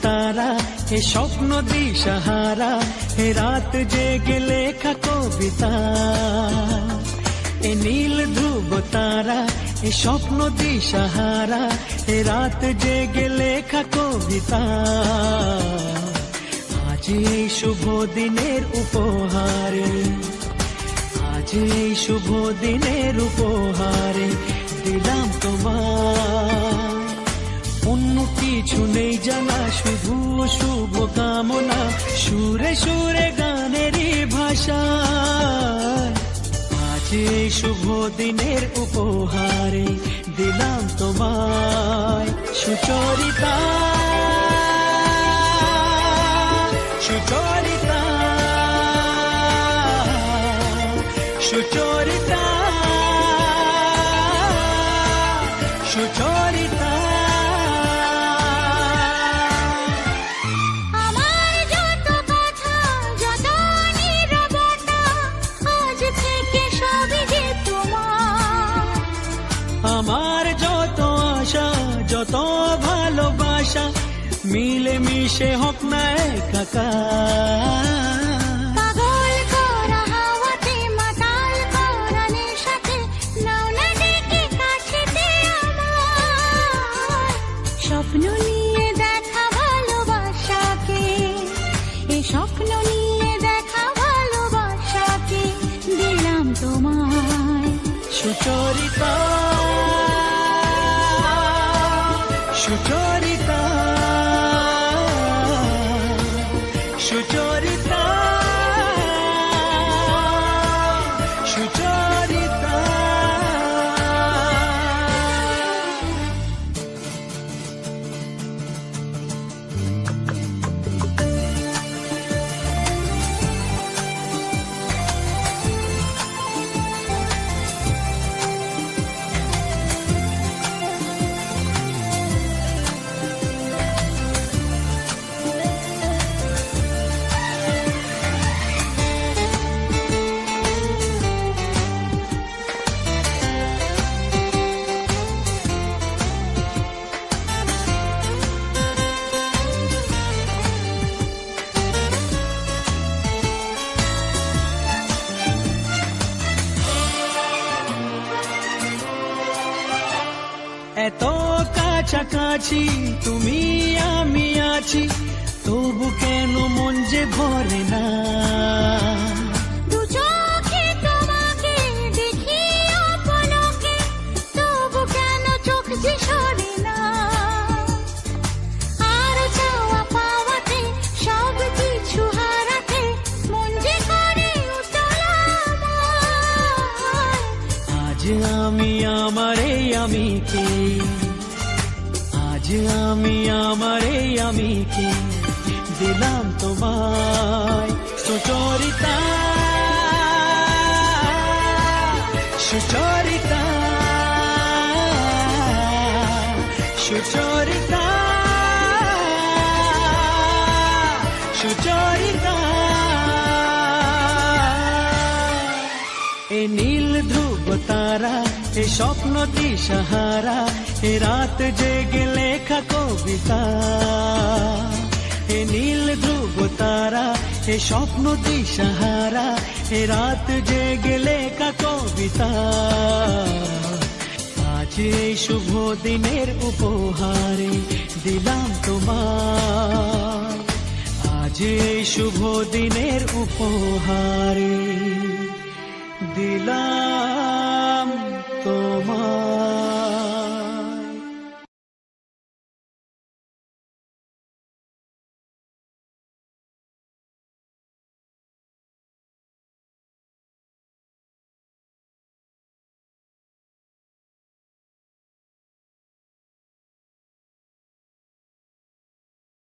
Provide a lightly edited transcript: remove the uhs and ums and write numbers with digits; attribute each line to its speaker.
Speaker 1: তারা, এ স্বপ্ন দিশাহারা, এ রাত জেগে লেখা কবিতা। এ নীল ধ্রুব তারা, এ স্বপ্ন দিশাহারা, এ রাত জেগে লেখা কবিতা। আজ এই শুভ দিনের উপহারে, আজ এই শুভ দিনের উপহারে দিলাম তোমার। অন্য কিছু নেই জানা, শুধু শুভ কামনা, সুরে সুরে গানেরই ভাষা। আজ এই শুভ দিনের উপহারে দিলাম তোমায় সুচরিতা, সুচরিতা, সুচরিতা, সুচরিতা।
Speaker 2: আমার যত কথা, যত নীরবতা, আজ থেকে সবই যে তোমার।
Speaker 1: আমার যত আশা, যত ভালোবাসা, মিলে মিশে হোক না একাকার।
Speaker 2: পাগল করা হাওয়াতে, মাতাল করা নেশাতে, নাও না ডেকে কাছেতে আমার। স্বপ্ন নিয়ে দেখা ভালোবাসাকে, এ স্বপ্ন নিয়ে দেখা ভালোবাসাকে দিলাম তোমায়
Speaker 1: সুচরিতা, সুচরিতা, সুচরিতা, সুচরিতা। এত কাছাকাছি তুমি আমি আছি, তবু কেন মন যে ভরে না।
Speaker 2: দু চোখে তোমাকে দেখি অপলকে, তবু কেন চোখ যে সরে না। আর চাওয়া পাওয়াতে, সব কিছু হারাতে, মন যে করে উতলা আমার।
Speaker 1: আজ আমি আমার এই আমিকে, আজ আমি আমার এই আমিকে দিলাম তোমায় সুচরিতা, সুচরিতা, সুচরিতা, সুচরিতা। এ নীল ধ্রুব তারা, এ স্বপ্ন দিশাহারা, এ রাত জেগে লেখা কবিতা। এ নীল ধ্রুব তারা, এ স্বপ্ন দিশাহারা, এ রাত জেগে লেখা কবিতা। আজ এই শুভ দিনের উপহারে দিলাম তোমায়, আজ এই শুভ দিনের উপহারে দিলাম তোমায়।